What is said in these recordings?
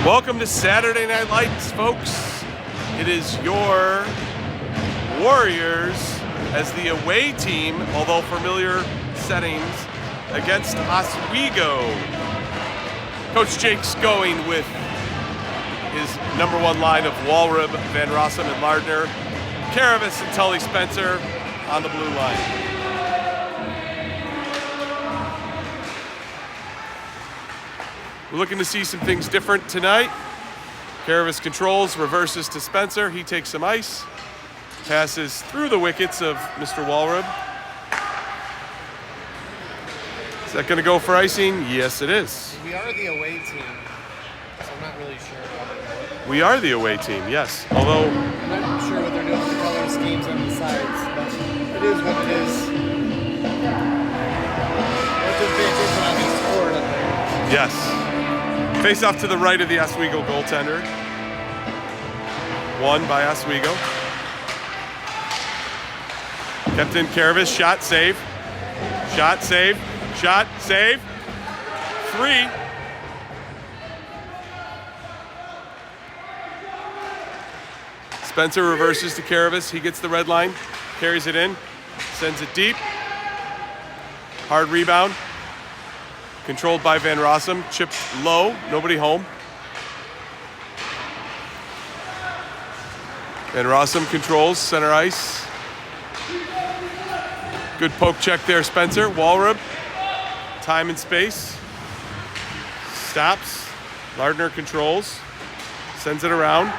Welcome to Saturday Night Lights, folks. It is your Warriors as the away team, although familiar settings, against Oswego. Coach Jake's going with his number one line of Walrib, Van Rossum, and Lardner. Caravis and Tully Spencer on the blue line. We're looking to see some things different tonight. Caravis controls, reverses to Spencer. He takes some ice, passes through the wickets of Mr. Walrib. Is that going to go for icing? Yes, it is. We are the away team, so I'm not really sure about it. We are the away team, yes. Although I'm not sure what they're doing with the color schemes on the sides, but it is what it is. Let's just pay attention on this score up there. yes. Face off to the right of the Oswego goaltender. Won by Oswego. Captain Caravis, shot, save. Shot, save. Shot, save. 3. Spencer reverses to Caravis. He gets the red line, carries it in, sends it deep. Hard rebound. Controlled by Van Rossum, chipped low, nobody home. Van Rossum controls center ice. Good poke check there, Spencer. Walrib, time and space. Stops, Lardner controls, sends it around.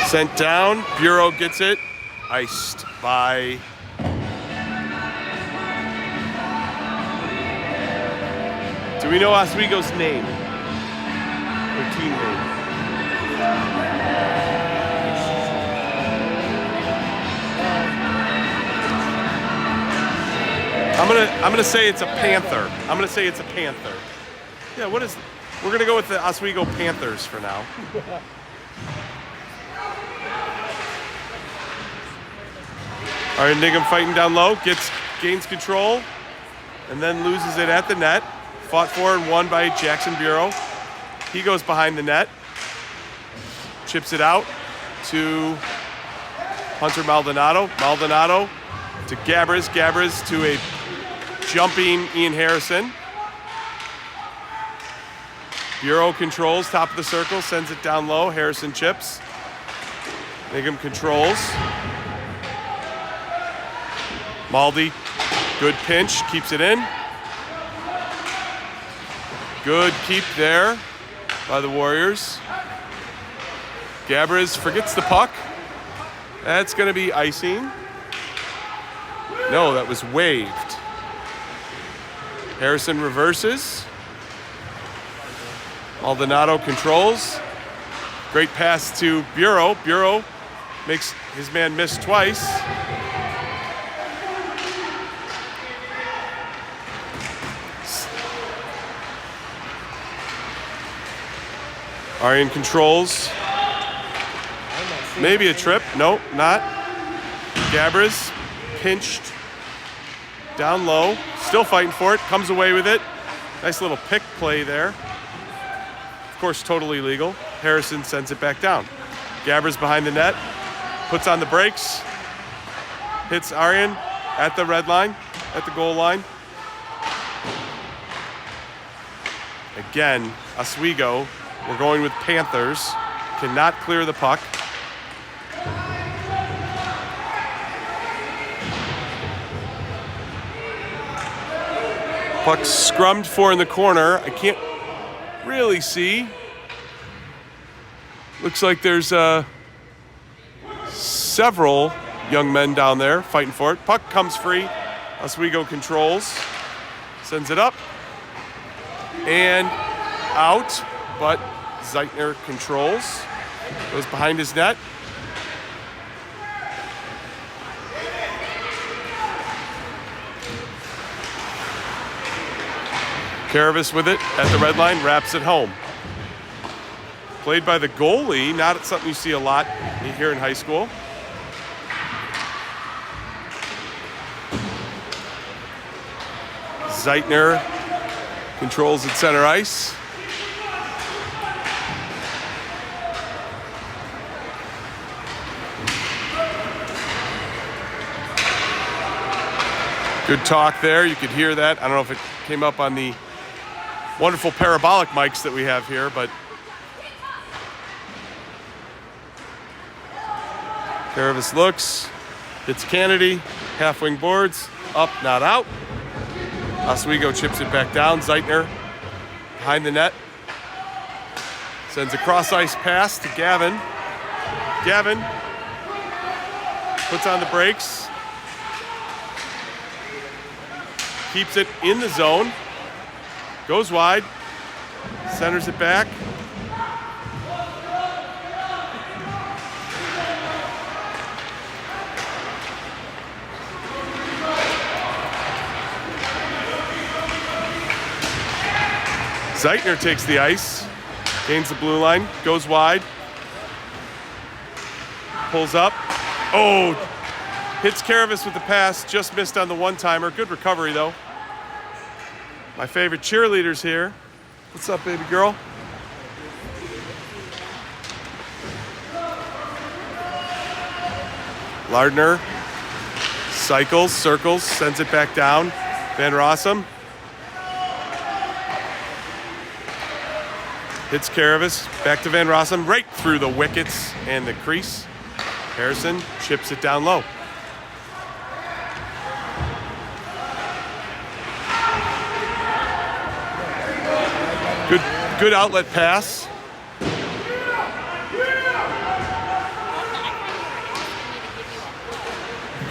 Sent down, Bureau gets it, iced by do we know Oswego's name? Their team name? I'm gonna say it's a Panther. I'm gonna say it's a Panther. Yeah, what is we're gonna go with the Oswego Panthers for now. All right, Nigham fighting down low, gains control, and then loses it at the net. Fought for and won by Jackson Bureau. He goes behind the net, chips it out to Hunter Maldonado. Maldonado to Gabbers. Gabbers to a jumping Ian Harrison. Bureau controls, top of the circle, sends it down low. Harrison chips. Nigham controls. Maldi, good pinch, keeps it in. Good keep there by the Warriors. Gabbers forgets the puck. That's going to be icing. No, that was waved. Harrison reverses. Maldonado controls. Great pass to Bureau. Bureau makes his man miss twice. Arian controls. Maybe a trip. Nope, not. Gabbers pinched down low. Still fighting for it. Comes away with it. Nice little pick play there. Of course, totally legal. Harrison sends it back down. Gabbers behind the net. Puts on the brakes. Hits Arian at the red line, at the goal line. Again, Oswego. We're going with Panthers. Cannot clear the puck. Puck scrummed for in the corner. I can't really see. Looks like there's several young men down there fighting for it. Puck comes free. Oswego controls. Sends it up. And out. But Zeitner controls, goes behind his net. Caravis with it at the red line, wraps it home. Played by the goalie, not something you see a lot here in high school. Zeitner controls at center ice. Good talk there. You could hear that. I don't know if it came up on the wonderful parabolic mics that we have here, but Karavis looks, hits Kennedy, half-wing boards, up, not out. Oswego chips it back down. Zeitner behind the net. Sends a cross-ice pass to Gavin. Gavin puts on the brakes. Keeps it in the zone. Goes wide. Centers it back. Zeitner takes the ice, gains the blue line, goes wide, pulls up. Oh, hits Karavis with the pass, just missed on the one-timer. Good recovery, though. My favorite cheerleaders here. What's up, baby girl? Lardner cycles, circles, sends it back down. Van Rossum hits Karavis, back to Van Rossum, right through the wickets and the crease. Harrison chips it down low. Good outlet pass.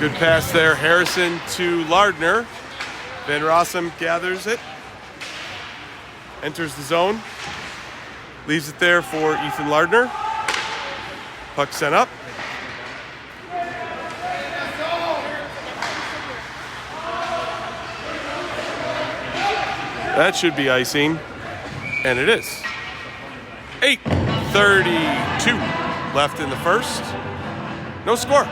Good pass there, Harrison to Lardner. Van Rossum gathers it, enters the zone. Leaves it there for Ethan Lardner. Puck sent up. That should be icing, and it is. 8:32 left in the first. No score.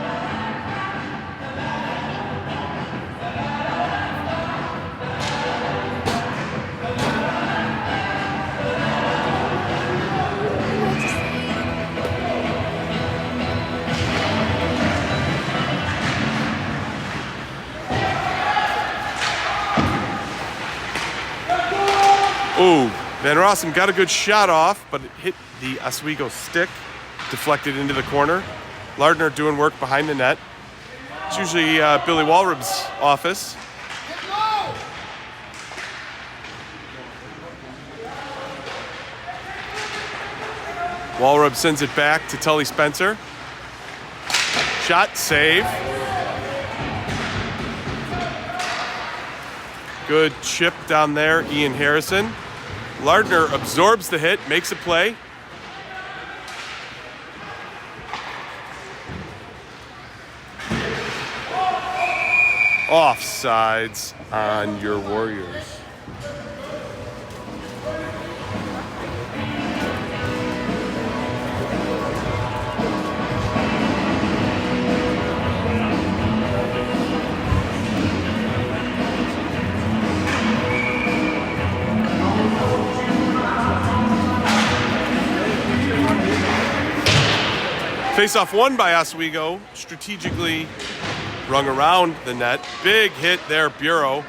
Ooh, Van Rossum got a good shot off, but it hit the Oswego stick, deflected into the corner. Lardner doing work behind the net. It's usually Billy Walrub's office. Walrub sends it back to Tully Spencer. Shot, save. Good chip down there, Ian Harrison. Lardner absorbs the hit, makes a play. Offsides on your Warriors. Face-off won by Oswego, strategically rung around the net. Big hit there, Bureau.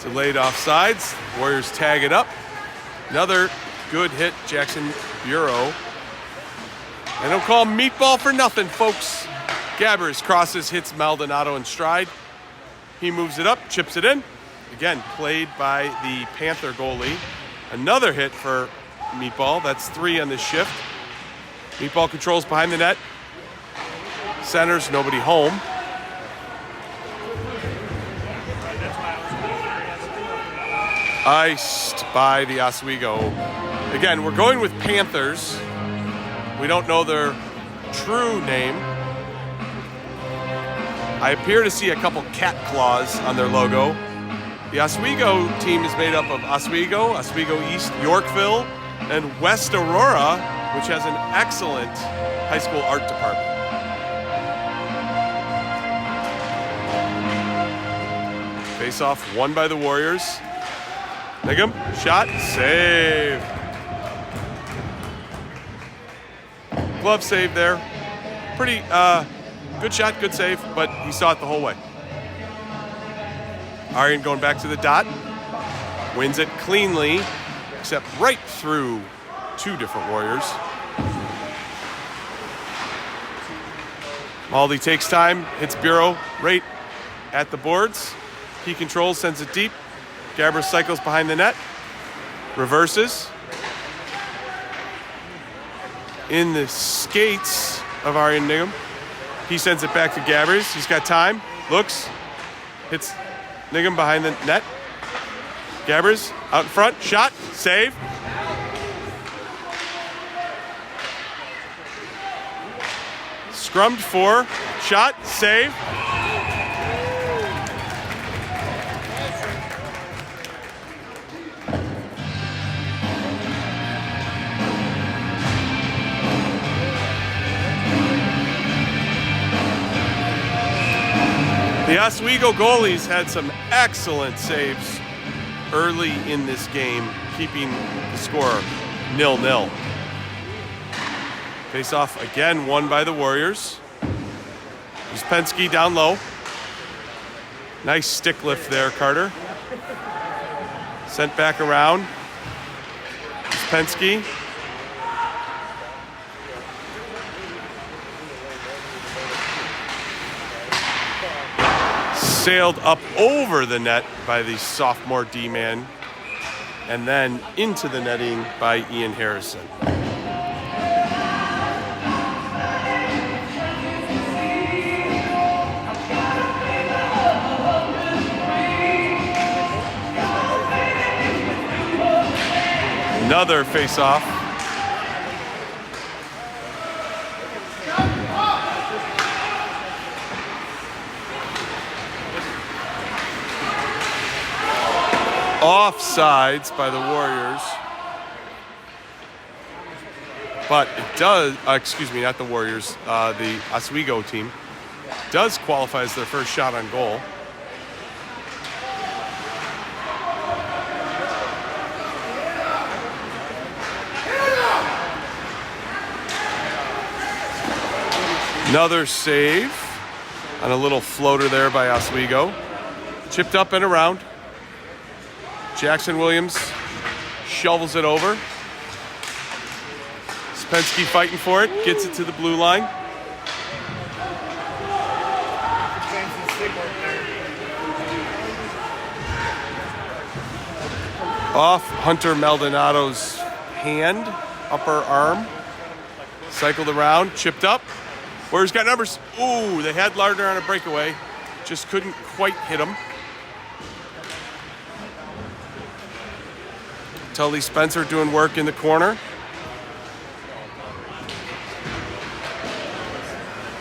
Delayed offsides. Warriors tag it up. Another good hit, Jackson Bureau. They don't call him meatball for nothing, folks. Gabbers crosses, hits Maldonado in stride. He moves it up, chips it in. Again, played by the Panther goalie. Another hit for Meatball. That's 3 on this shift. Meatball controls behind the net. Centers, nobody home. Iced by the Oswego. Again, we're going with Panthers. We don't know their true name. I appear to see a couple cat claws on their logo. The Oswego team is made up of Oswego, Oswego East, Yorkville, and West Aurora, which has an excellent high school art department. Face-off won by the Warriors. Nigham, shot, save. Glove save there. Pretty good shot, good save, but he saw it the whole way. Aryan going back to the dot. Wins it cleanly, except right through two different Warriors. Maldi takes time, hits Bureau right at the boards. He controls, sends it deep. Gabbers cycles behind the net. Reverses. In the skates of Aryan Nigham. He sends it back to Gabbers. He's got time. Looks. Hits Nigham behind the net. Gabbers out in front. Shot. Save. Scrummed for. Shot. Save. The Oswego goalies had some excellent saves early in this game, keeping the score 0-0. Face-off again won by the Warriors. Uspensky down low. Nice stick lift there, Carter. Sent back around. Uspensky. Sailed up over the net by the sophomore D-man, and then into the netting by Ian Harrison. Another face-off. Offsides by the Warriors. But it does, excuse me, not the Warriors, the Oswego team does qualify as their first shot on goal. Another save on a little floater there by Oswego. Chipped up and around. Jackson Williams shovels it over. Uspensky fighting for it, gets it to the blue line. Off Hunter Maldonado's hand, upper arm. Cycled around, chipped up. Warriors got numbers. Ooh, they had Lardner on a breakaway. Just couldn't quite hit him. Tully Spencer doing work in the corner.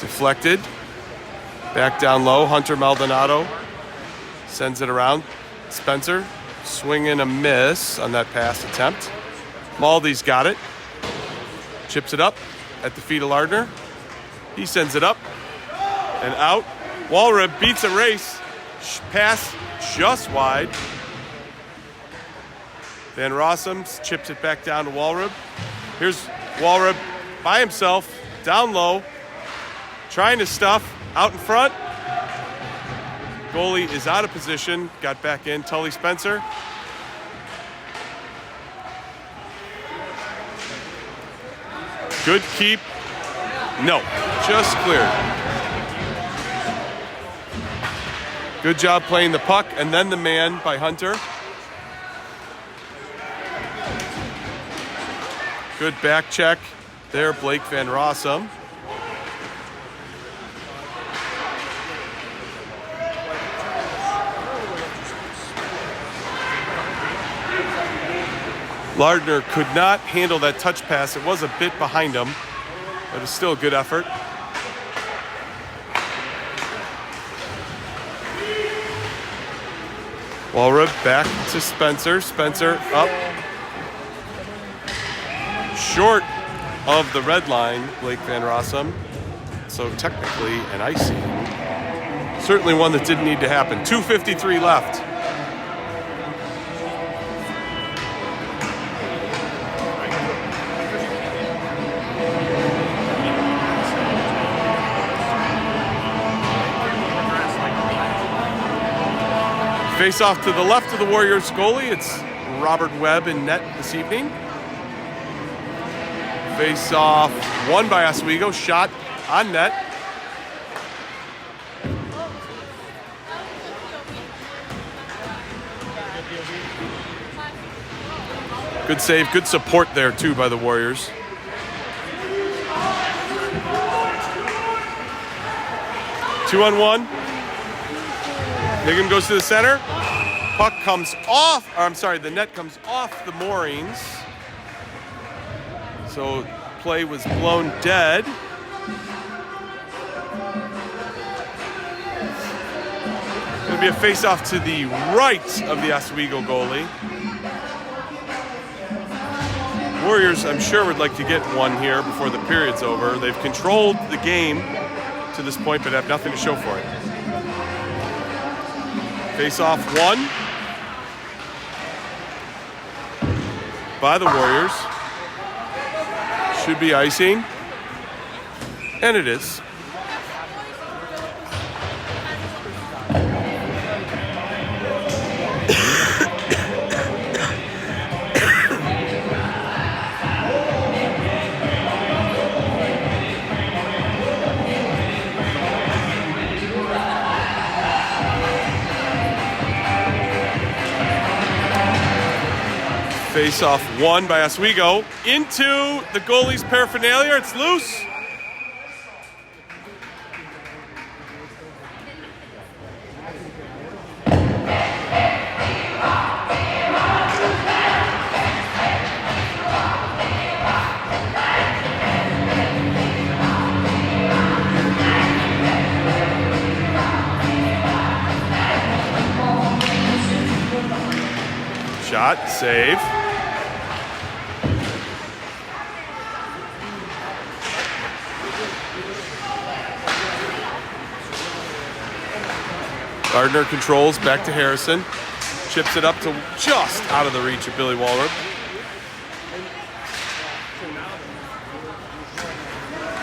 Deflected. Back down low. Hunter Maldonado sends it around. Spencer swing and a miss on that pass attempt. Maldi's got it. Chips it up at the feet of Lardner. He sends it up and out. Walrib beats a race. Pass just wide. Van Rossum chips it back down to Walrib. Here's Walrib by himself, down low, trying to stuff, out in front. Goalie is out of position, got back in. Tully Spencer. Good keep. No, just cleared. Good job playing the puck, and then the man by Hunter. Good back check there, Blake Van Rossum. Lardner could not handle that touch pass. It was a bit behind him, but it's still a good effort. Walrub back to Spencer. Spencer up. Short of the red line, Blake Van Rossum. So technically an icing. Certainly one that didn't need to happen. 2:53 left. Face off to the left of the Warriors goalie. It's Robert Webb in net this evening. Face off won by Oswego. Shot on net. Good save, good support there too by the Warriors. Two on one. Higgin goes to the center. Puck comes off, or I'm sorry, the net comes off the moorings. So play was blown dead. It'll be a face-off to the right of the Oswego goalie. Warriors, I'm sure, would like to get one here before the period's over. They've controlled the game to this point, but have nothing to show for it. Face-off won by the Warriors. Should be icing, and it is. Face-off won by Oswego into the goalie's paraphernalia. It's loose. Shot, save. Gardner controls back to Harrison. Chips it up to just out of the reach of Billy Walrop.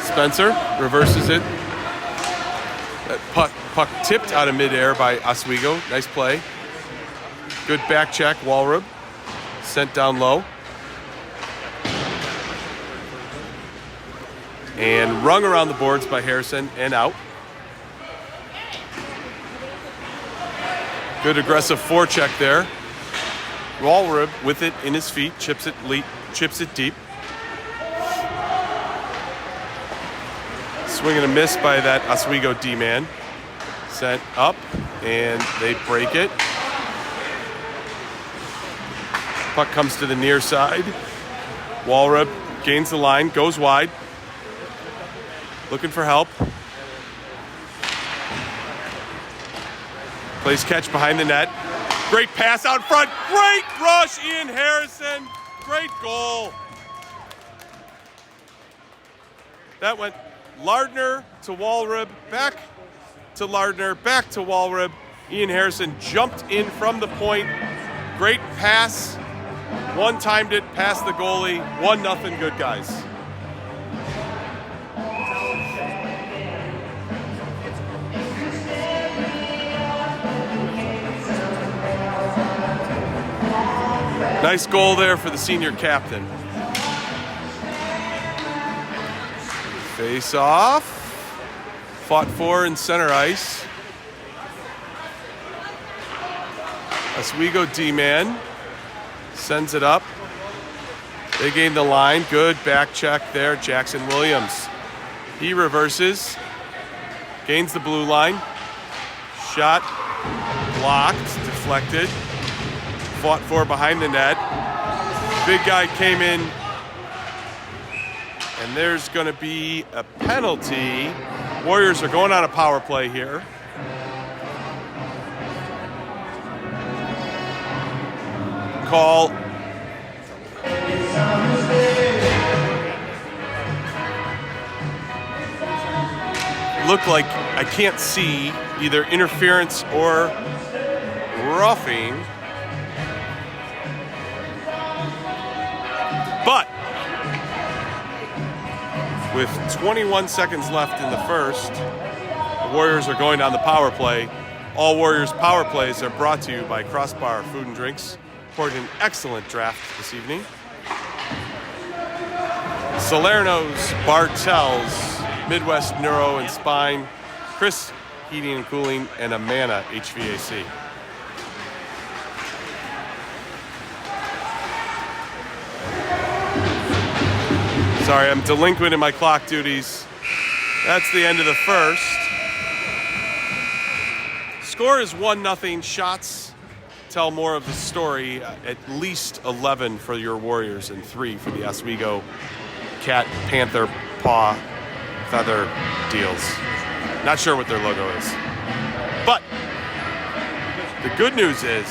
Spencer reverses it. That puck tipped out of midair by Oswego. Nice play. Good back check, Walrop. Sent down low. And rung around the boards by Harrison and out. Good aggressive forecheck there. Walrub with it in his feet, chips it deep. Swing and a miss by that Oswego D-man. Sent up, and they break it. Puck comes to the near side. Walrub gains the line, goes wide. Looking for help. Plays catch behind the net. Great pass out front. Great rush, Ian Harrison. Great goal. That went Lardner to Walrub, back to Lardner, back to Walrub. Ian Harrison jumped in from the point. Great pass. One-timed it past the goalie. 1-0, good guys. Nice goal there for the senior captain. Face off. Fought for in center ice. Oswego D-man sends it up. They gain the line. Good back check there. Jackson Williams. He reverses. Gains the blue line. Shot blocked. Deflected. Fought for behind the net. Big guy came in. And there's going to be a penalty. Warriors are going on a power play here. call. Look like I can't see either interference or roughing. But with 21 seconds left in the first, the Warriors are going down the power play. All Warriors power plays are brought to you by Crossbar Food and Drinks. Poured an excellent draft this evening. Salerno's, Bartels, Midwest Neuro and Spine, Chris Heating and Cooling, and Amana HVAC. Sorry, I'm delinquent in my clock duties. That's the end of the first. Score is 1-0. Shots tell more of the story. At least 11 for your Warriors and 3 for the Oswego Cat, Panther, Paw, Feather deals. Not sure what their logo is. But the good news is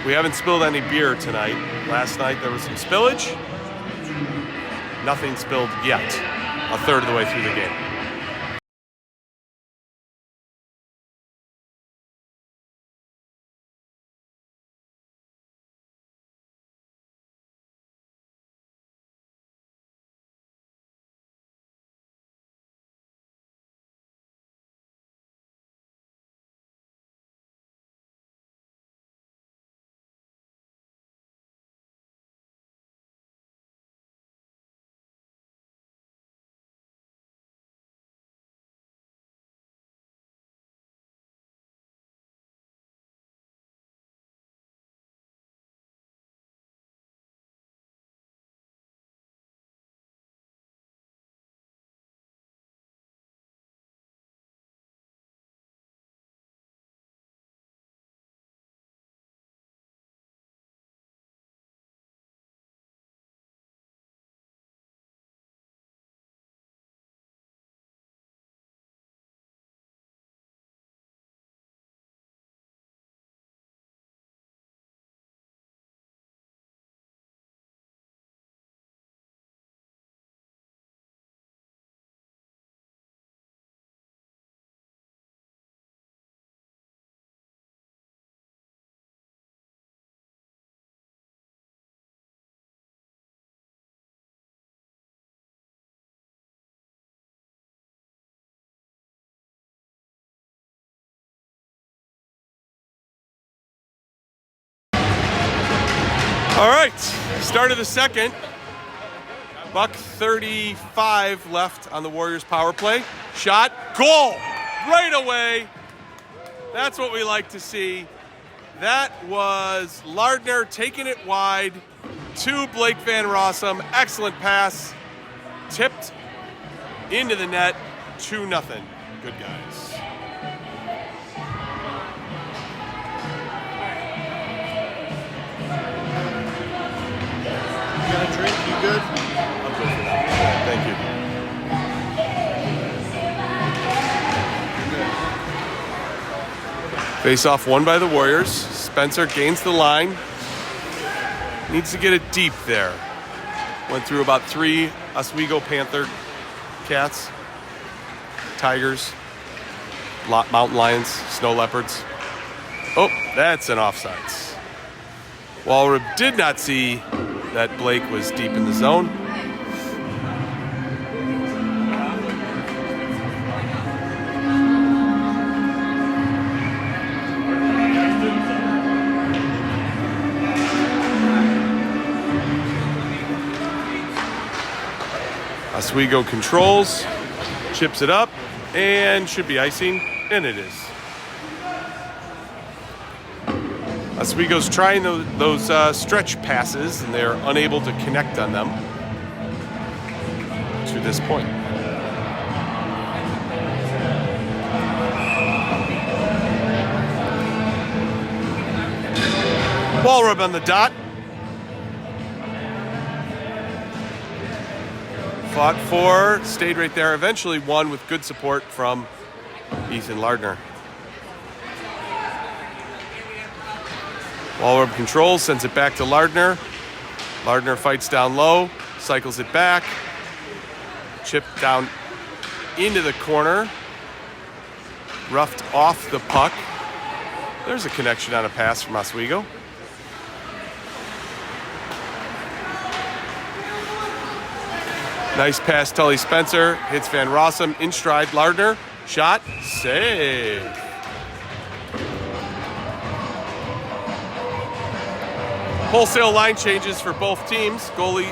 we haven't spilled any beer tonight. Last night there was some spillage. Nothing spilled yet, a third of the way through the game. All right, start of the second. $1:35 left on the Warriors power play. Shot, goal, right away. That's what we like to see. That was Lardner taking it wide to Blake Van Rossum. Excellent pass, tipped into the net, 2-0. Good guys. Got a drink? You good? I'm good for now. Thank you. Face off won by the Warriors. Spencer gains the line. Needs to get it deep there. Went through about 3 Oswego Panther cats, tigers, mountain lions, snow leopards. Oh, that's an offsides. Walrub did not see that Blake was deep in the zone. Oswego controls, chips it up, and should be icing, and it is. Oswego's trying those stretch passes, and they're unable to connect on them to this point. Ball rub on the dot. Fought for, stayed right there, eventually won with good support from Ethan Lardner. Walrub controls, sends it back to Lardner. Lardner fights down low, cycles it back. Chip down into the corner. Roughed off the puck. There's a connection on a pass from Oswego. Nice pass, Tully Spencer. Hits Van Rossum in stride. Lardner. Shot. Save. Wholesale line changes for both teams. Goalie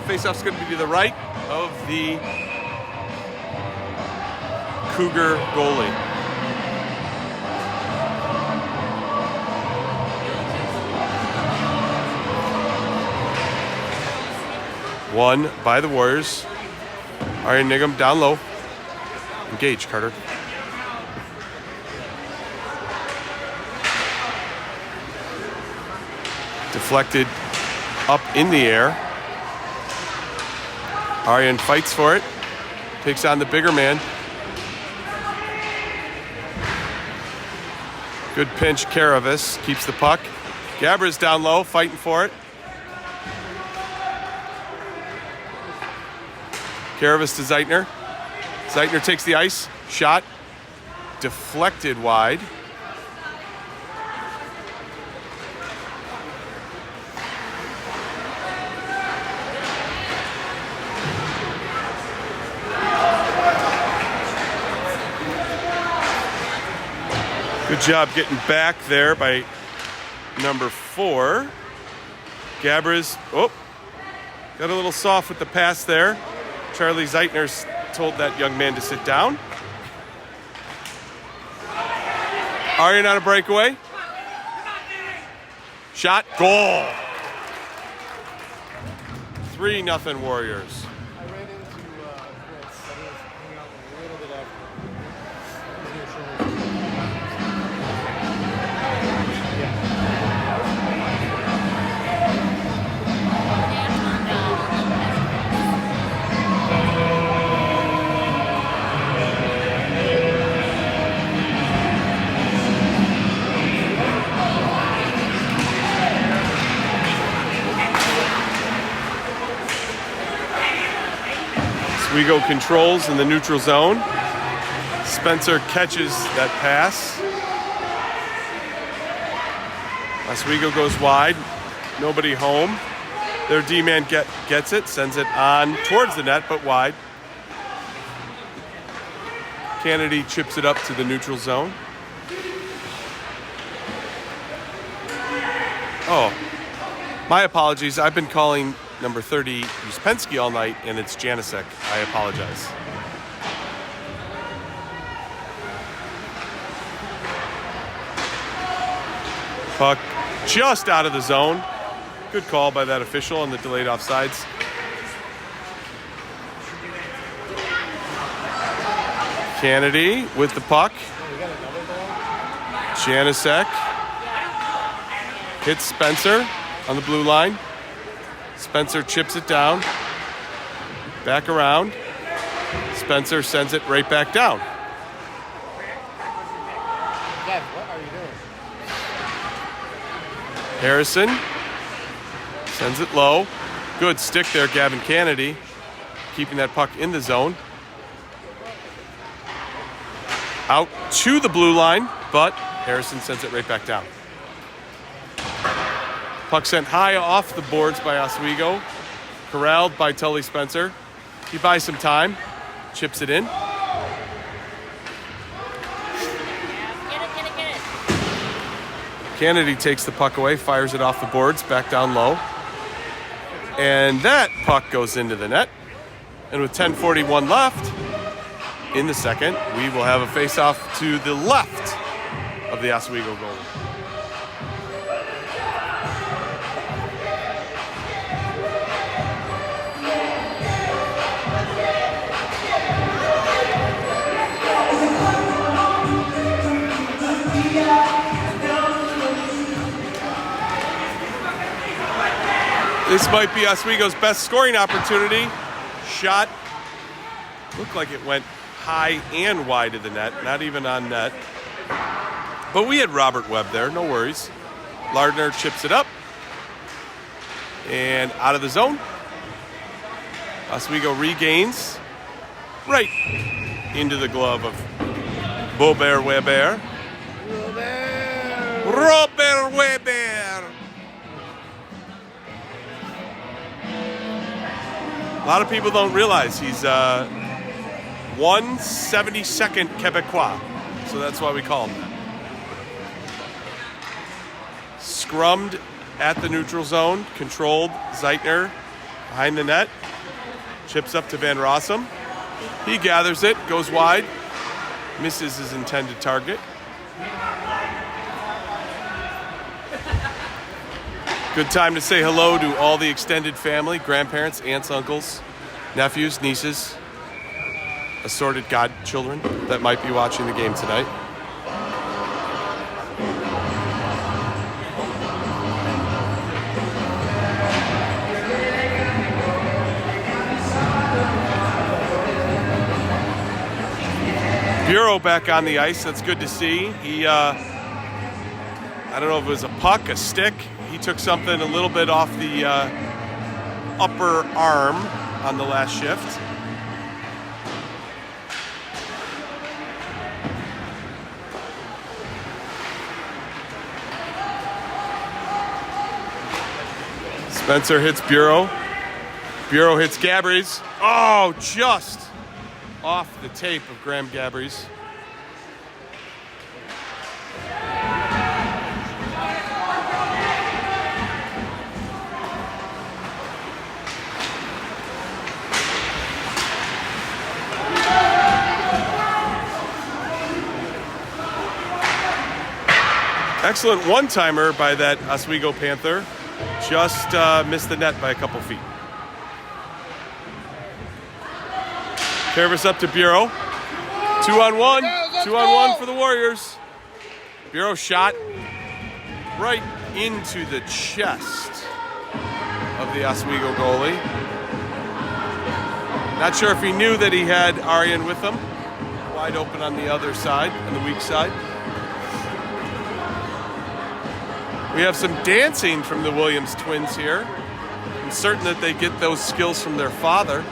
faceoff's going to be to the right of the Cougar goalie. Won by the Warriors. Aryan Nigam down low. Engage, Carter. Deflected up in the air. Aryan fights for it. Takes on the bigger man. Good pinch, Karavis keeps the puck. Gabra's down low, fighting for it. Karavis to Zeitner. Zeitner takes the ice. Shot. Deflected wide. Good job getting back there by number 4. Gabra's, got a little soft with the pass there. Charlie Zeitner's told that young man to sit down. Aryan on a breakaway. Shot, goal. 3-0 Warriors. I ran into Chris. I was hanging out with him a little bit after. Oswego controls in the neutral zone. Spencer catches that pass. Oswego goes wide. Nobody home. Their D-man gets it, sends it on towards the net, but wide. Kennedy chips it up to the neutral zone. Oh, my apologies. I've been calling number 30 Uspensky all night, and it's Janicek. I apologize. Puck just out of the zone. Good call by that official on the delayed offsides. Kennedy with the puck. Janicek hits Spencer on the blue line. Spencer chips it down. Back around. Spencer sends it right back down. Dad, what are you doing? Harrison sends it low. Good stick there, Gavin Kennedy, keeping that puck in the zone. Out to the blue line, but Harrison sends it right back down. Puck sent high off the boards by Oswego. Corralled by Tully Spencer. He buys some time. Chips it in. Get it. Kennedy takes the puck away, fires it off the boards, back down low. And that puck goes into the net. And with 10:41 left in the second, we will have a face-off to the left of the Oswego goal. This might be Oswego's best scoring opportunity. Shot looked like it went high and wide of the net, not even on net. But we had Robert Webb there, no worries. Lardner chips it up. And out of the zone. Oswego regains right into the glove of Robert Weber. Robert Weber. A lot of people don't realize he's 1/72nd Quebecois, so that's why we call him that. Scrummed at the neutral zone, controlled. Zeitner behind the net, chips up to Van Rossum. He gathers it, goes wide, misses his intended target. Good time to say hello to all the extended family, grandparents, aunts, uncles, nephews, nieces, assorted godchildren that might be watching the game tonight. Bureau back on the ice. That's good to see. He, I don't know if it was a puck, a stick. He took something a little bit off the upper arm on the last shift. Spencer hits Bureau. Bureau hits Gabrys. Oh, just off the tape of Graham Gabrys. Excellent one-timer by that Oswego Panther. Just missed the net by a couple feet. Kervis up to Bureau. 2-on-1. 2-on-1 for the Warriors. Bureau shot right into the chest of the Oswego goalie. Not sure if he knew that he had Aryan with him. Wide open on the other side, on the weak side. We have some dancing from the Williams twins here. I'm certain that they get those skills from their father.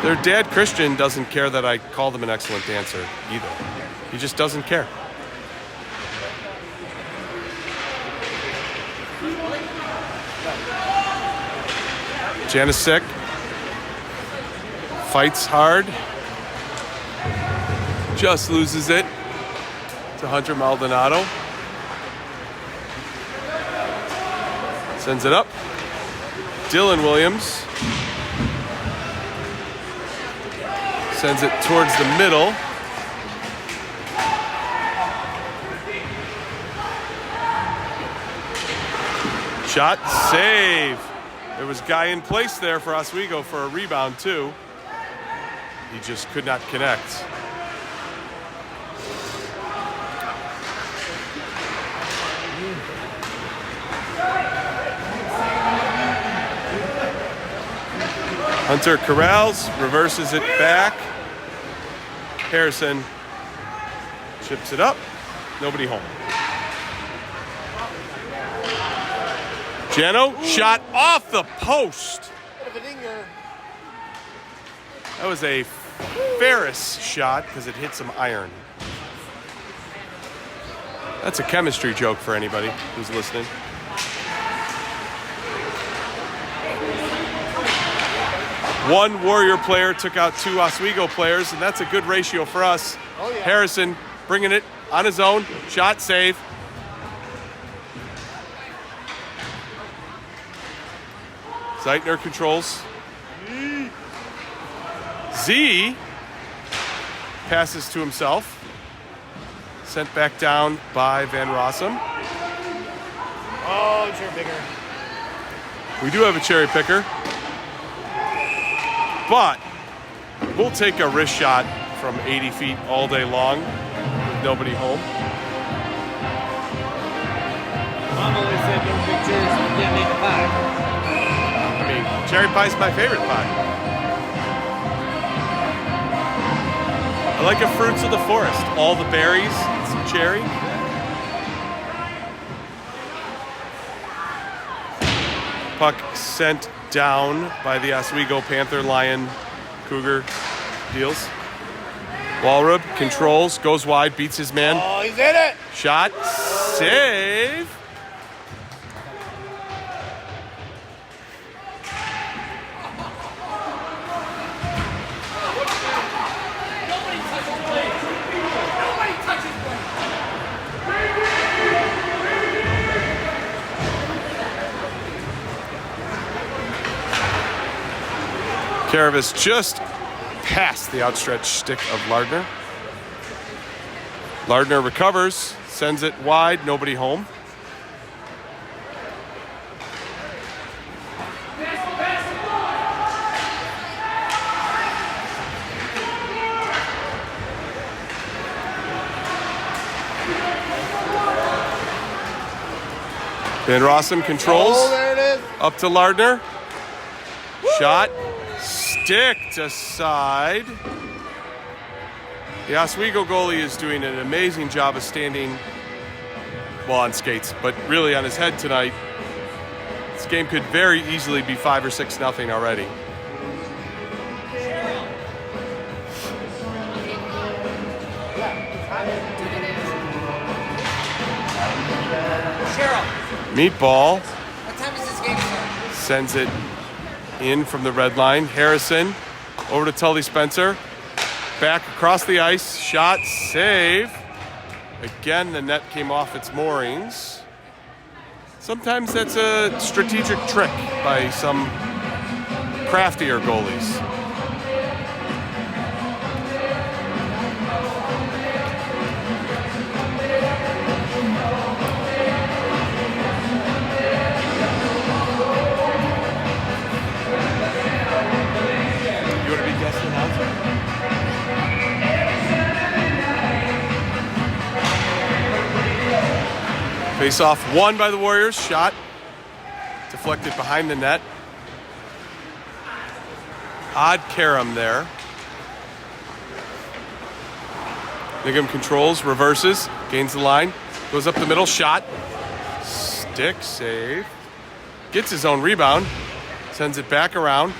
Their dad, Christian, doesn't care that I call them an excellent dancer either. He just doesn't care. Janisic fights hard. Just loses it to Hunter Maldonado. Sends it up. Dylan Williams sends it towards the middle. Shot, save. There was a guy in place there for Oswego for a rebound too. He just could not connect. Hunter corrals, reverses it back. Harrison chips it up. Nobody home. Jano, shot off the post. That was a Ferris shot because it hit some iron. That's a chemistry joke for anybody who's listening. One Warrior player took out two Oswego players, and that's a good ratio for us. Oh, yeah. Harrison bringing it on his own. Shot, save. Zeitner controls. Z passes to himself. Sent back down by Van Rossum. Oh, cherry picker. We do have a cherry picker. But we'll take a wrist shot from 80 feet all day long with nobody home. Mom always said don't pick cherries when you can't make a pie. I mean, cherry pie's my favorite pie. I like a fruits of the forest. All the berries, some cherry. Puck sent down by the Oswego Panther, Lion, Cougar deals. Walrub controls, goes wide, beats his man. Oh, he's in it! Shot, save. Karavis just past the outstretched stick of Lardner. Lardner recovers, sends it wide, nobody home. Van Rossum controls. Oh, there it is. Up to Lardner. Shot. Sticked aside. The Oswego goalie is doing an amazing job of standing, well, on skates, but really on his head tonight. This game could very easily be 5 or 6-0 already. Meatball. What time is this game start? Sends it in from the red line. Harrison over to Tully Spencer. Back across the ice. Shot, save. Again, the net came off its moorings. Sometimes that's a strategic trick by some craftier goalies. Face off won by the Warriors. Shot deflected behind the net. Odd carom there. Nigam controls, reverses, gains the line, goes up the middle. Shot. Stick save. Gets his own rebound. Sends it back around.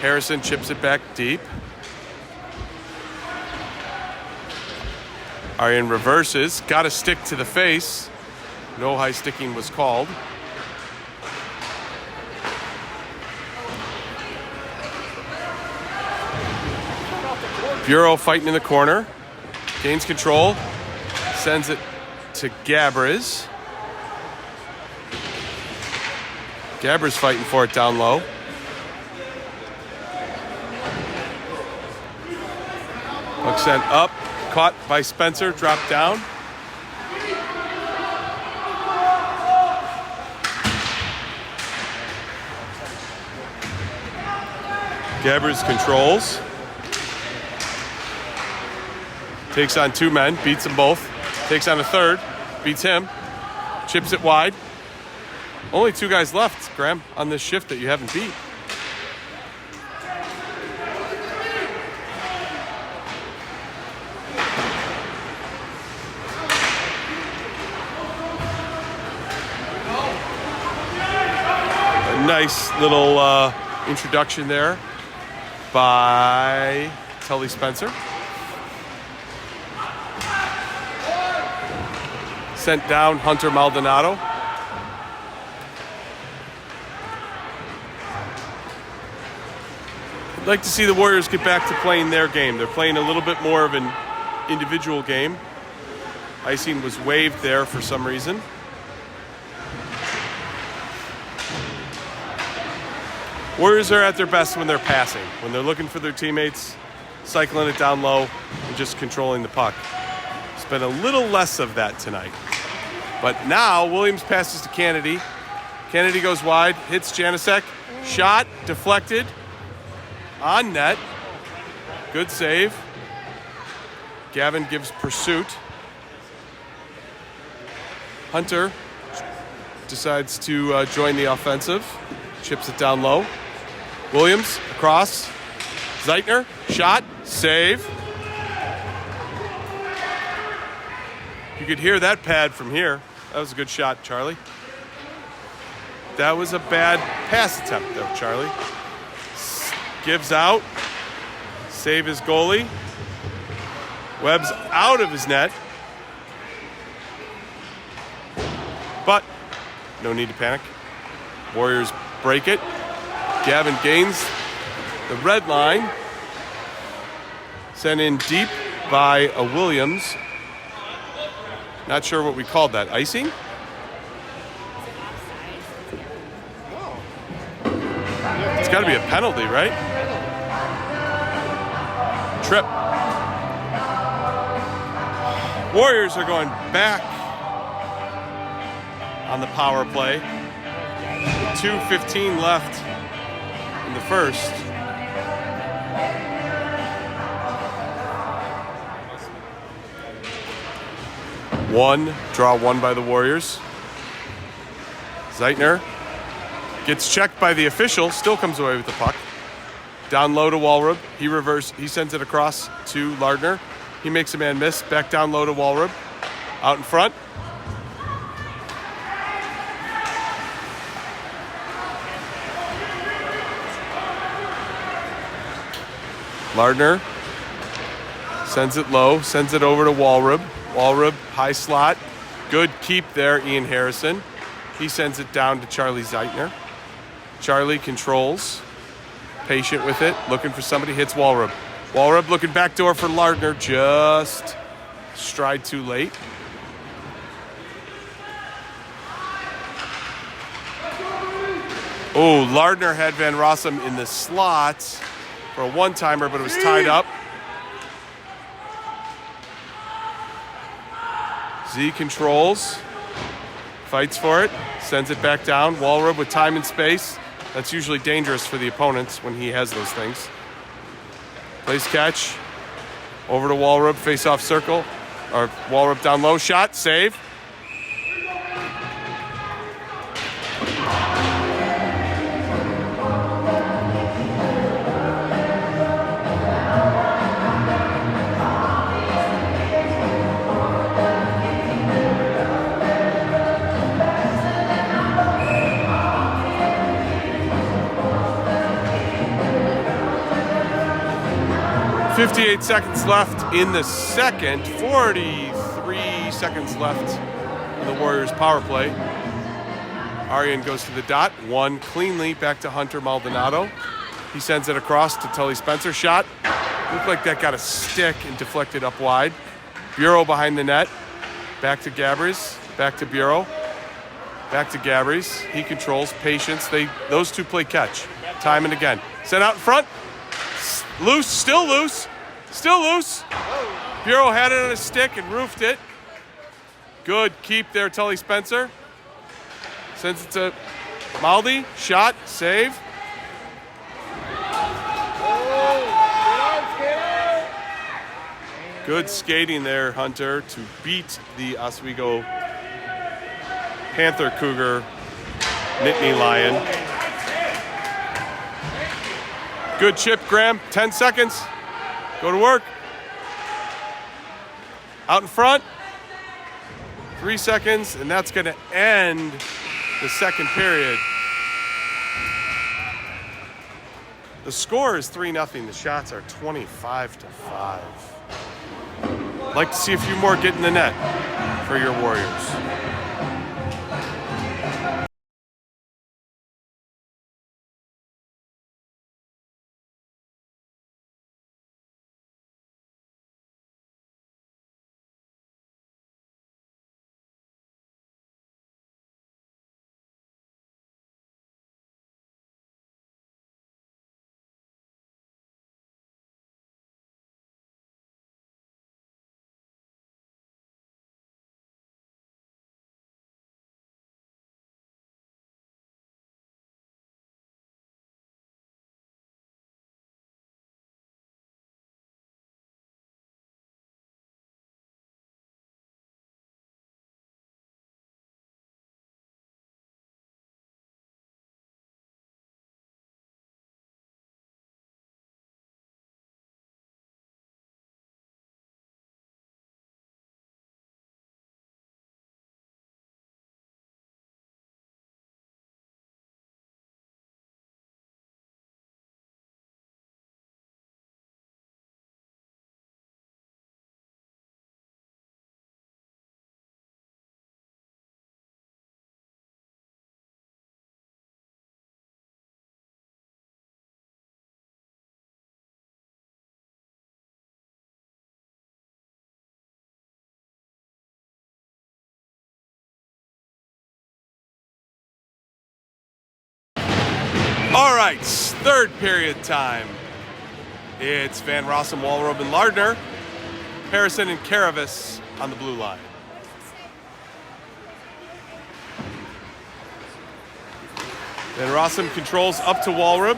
Harrison chips it back deep. Aryan reverses. Got a stick to the face. No high sticking was called. Bureau fighting in the corner. Gains control. Sends it to Gabrez. Gabrez fighting for it down low. Puck sent up. Caught by Spencer. Dropped down. Gabbers controls. Takes on 2 men, beats them both. Takes on a third, beats him. Chips it wide. Only 2 guys left, Graham, on this shift that you haven't beat. A nice little introduction there by Tully Spencer. Sent down Hunter Maldonado. I'd like to see the Warriors get back to playing their game. They're playing a little bit more of an individual game. Icing was waived there for some reason. Warriors are at their best when they're passing, when they're looking for their teammates, cycling it down low, and just controlling the puck. It's been a little less of that tonight. But now, Williams passes to Kennedy. Kennedy goes wide, hits Janasek. Shot, deflected, on net. Good save. Gavin gives pursuit. Hunter decides to join the offensive. Chips it down low. Williams across. Zeitner, shot, save. You could hear that pad from here. That was a good shot, Charlie. That was a bad pass attempt, though, Charlie. Gives out. Save his goalie. Webb's out of his net. But no need to panic. Warriors break it. Gavin gains the red line. Sent in deep by a Williams. Not sure what we called that. Icing? It's got to be a penalty, right? Trip. Warriors are going back on the power play. 2:15 left in the first. Draw one by the Warriors. Zeitner gets checked by the official, still comes away with the puck. Down low to Walrub. He sends it across to Lardner. He makes a man miss. Back down low to Walrub. Out in front. Lardner sends it low, sends it over to Walrub. Walrub, high slot. Good keep there, Ian Harrison. He sends it down to Charlie Zeitner. Charlie controls. Patient with it, looking for somebody, hits Walrub. Walrub looking backdoor for Lardner, just stride too late. Oh, Lardner had Van Rossum in the slot for a one-timer, but it was tied up. Z controls, fights for it, sends it back down. Walrub with time and space. That's usually dangerous for the opponents when he has those things. Plays catch. Over to Walrub, face-off circle. Or Walrub down low, shot, save. .58 seconds left in the second. 43 seconds left in the Warriors' power play. Arian goes to the dot. One cleanly back to Hunter Maldonado. He sends it across to Tully Spencer. Shot. Looked like that got a stick and deflected up wide. Bureau behind the net. Back to Gabbers. Back to Bureau. Back to Gabbers. He controls. Patience. Those two play catch. Time and again. Sent out in front. Loose, still loose, still loose. Bureau had it on a stick and roofed it. Good keep there, Tully Spencer. Sends it to Maldi, shot, save. Good skating there, Hunter, to beat the Oswego Panther Cougar Nittany Lion. Good chip, Graham. 10 seconds. Go to work. Out in front. 3 seconds, and that's going to end the second period. The score is 3-0. The shots are 25-5. Like to see a few more get in the net for your Warriors. All right, third period time. It's Van Rossum, Walrobe, and Lardner. Harrison and Karavis on the blue line. Van Rossum controls up to Walrobe.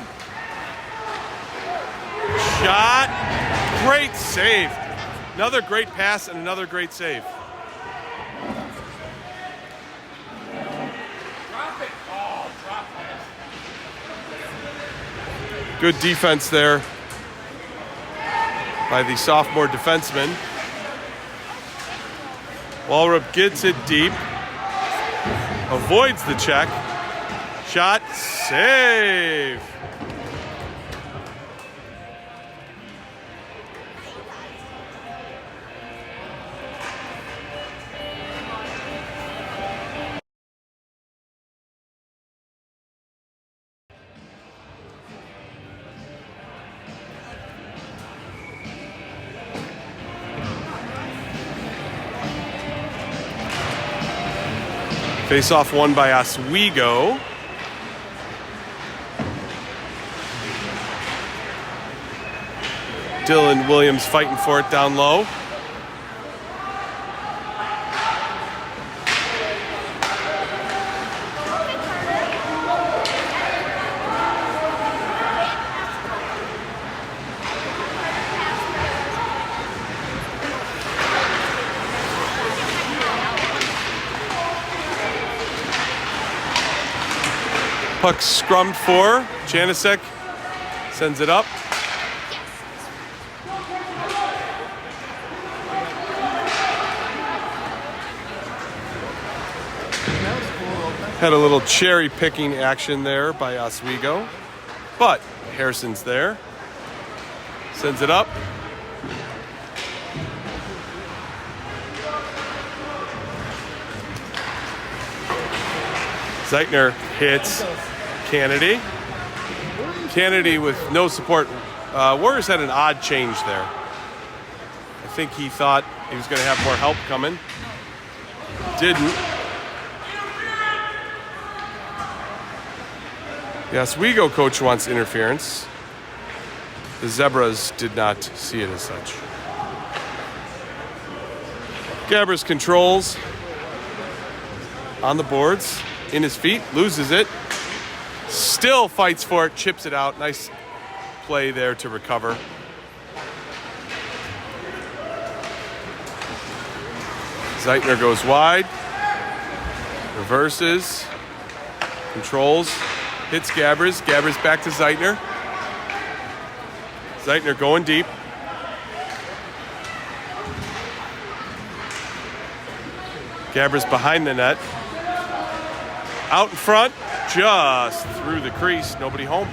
Shot. Great save. Another great pass and another great save. Good defense there by the sophomore defenseman. Walrobe gets it deep. Avoids the check. Shot, save. Face-off won by Oswego. Dylan Williams fighting for it down low. Puck scrummed for. Janicek sends it up. Had a little cherry picking action there by Oswego, but Harrison's there. Sends it up. Zeitner hits Kennedy. Kennedy with no support. Warriors had an odd change there. I think he thought he was going to have more help coming. Didn't. The Oswego coach wants interference. The Zebras did not see it as such. Gabbers controls on the boards, in his feet, loses it. Still fights for it, chips it out. Nice play there to recover. Zeitner goes wide. Reverses. Controls. Hits Gabbers. Gabbers back to Zeitner. Zeitner going deep. Gabbers behind the net. Out in front. Just through the crease. Nobody home.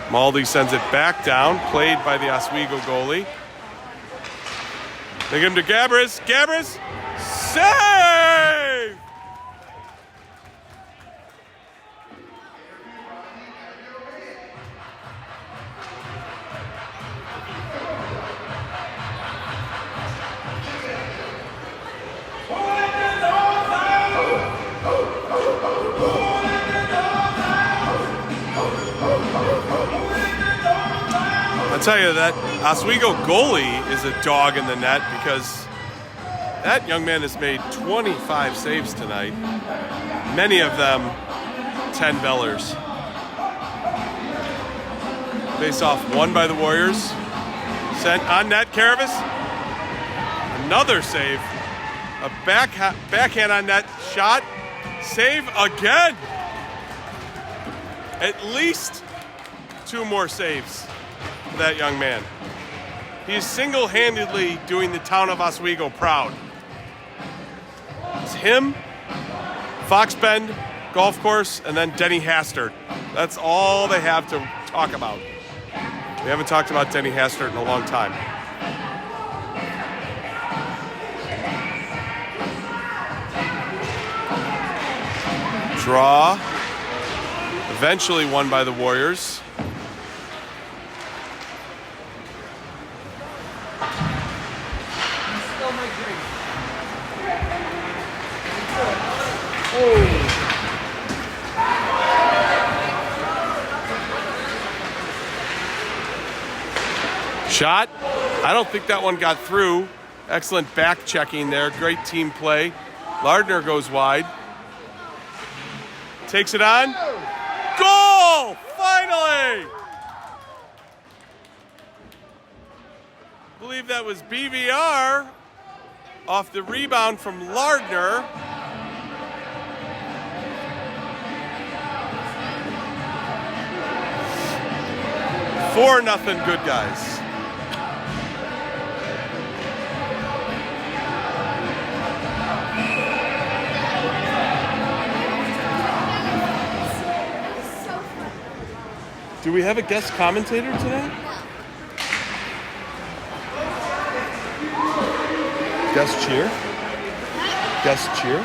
Maldi sends it back down. Played by the Oswego goalie. They give him to Gabbers. Gabbers. Save! I'll tell you that Oswego goalie is a dog in the net because that young man has made 25 saves tonight. Many of them 10 bellers. Face off won by the Warriors. Sent on net, Karavis. Another save. A backhand on net shot. Save again. At least 2 more saves for that young man. He is single-handedly doing the town of Oswego proud. It's him, Fox Bend Golf Course, and then Denny Hastert. That's all they have to talk about. We haven't talked about Denny Hastert in a long time. Draw. Eventually won by the Warriors. Shot. I don't think that one got through. Excellent back checking there. Great team play. Lardner goes wide. Takes it on. Goal! Finally! I believe that was BVR off the rebound from Lardner. Four nothing, good guys. Do we have a guest commentator today? Guest cheer? Guest cheer?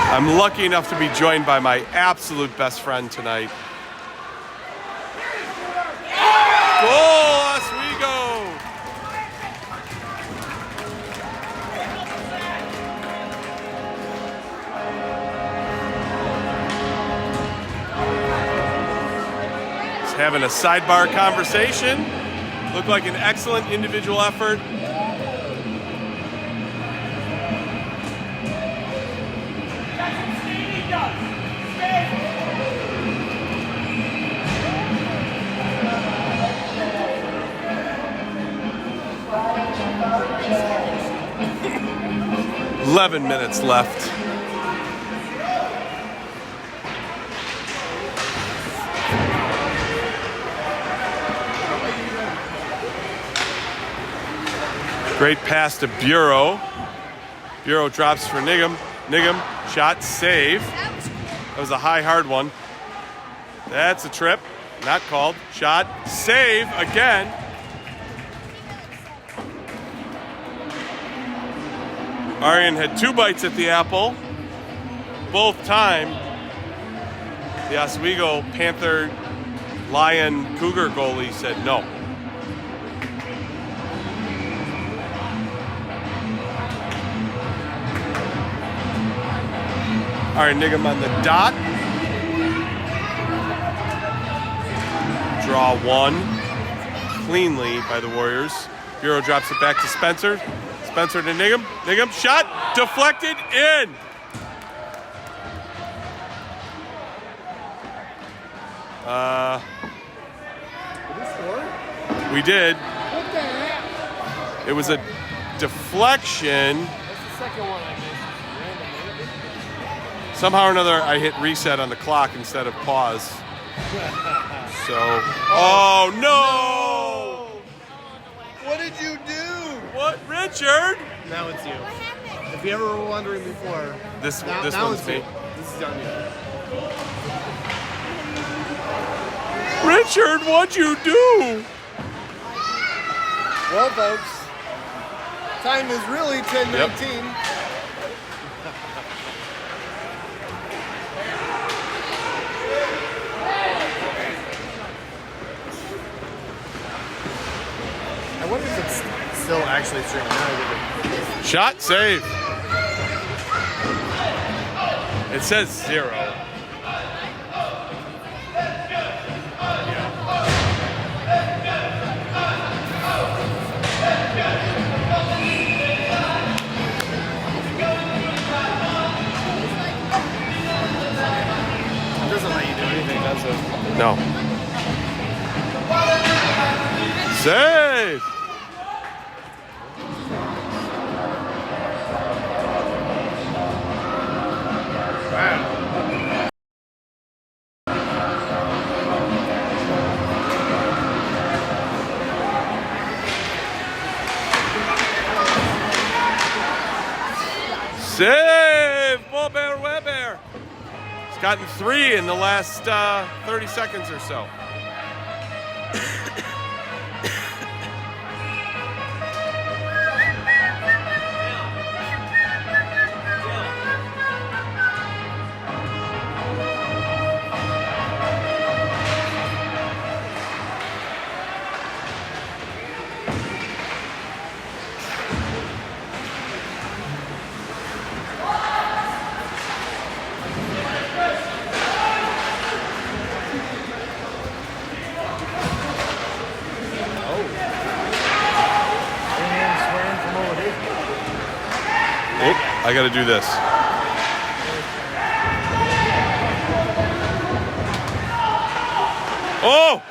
I'm lucky enough to be joined by my absolute best friend tonight. Goal, Oswego! Just having a sidebar conversation. Looked like an excellent individual effort. "11 minutes left. Great pass to Bureau. Bureau drops for Nigham. Nigham, shot, save. That was a high, hard one. That's a trip. Not called. Shot, save again. Arian had 2 bites at the apple. Both time, the Oswego Panther Lion Cougar goalie said no. All right, Nigham on the dot. Draw one cleanly by the Warriors. Bureau drops it back to Spencer. Spencer to Nigham. Nigham, shot, deflected, in. Did we score? We did. What the heck? It was a deflection. That's the second one I missed. Randomly. Somehow or another, I hit reset on the clock instead of pause. So, oh no! What did you do? What, Richard? Now it's you. If you ever were wondering before, This now one's it's me. you. This is on you. Richard, what'd you do? Well, folks, time is really 10:19. I wonder if it's still actually streaming. Now I get it. Shot, save. It says 0. It doesn't let you do anything, does it? No. Save. Wow. Save. Bull Bear Weber. He's gotten 3 in the last 30 seconds or so. Oh, I got to do this. Oh!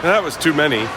That was too many.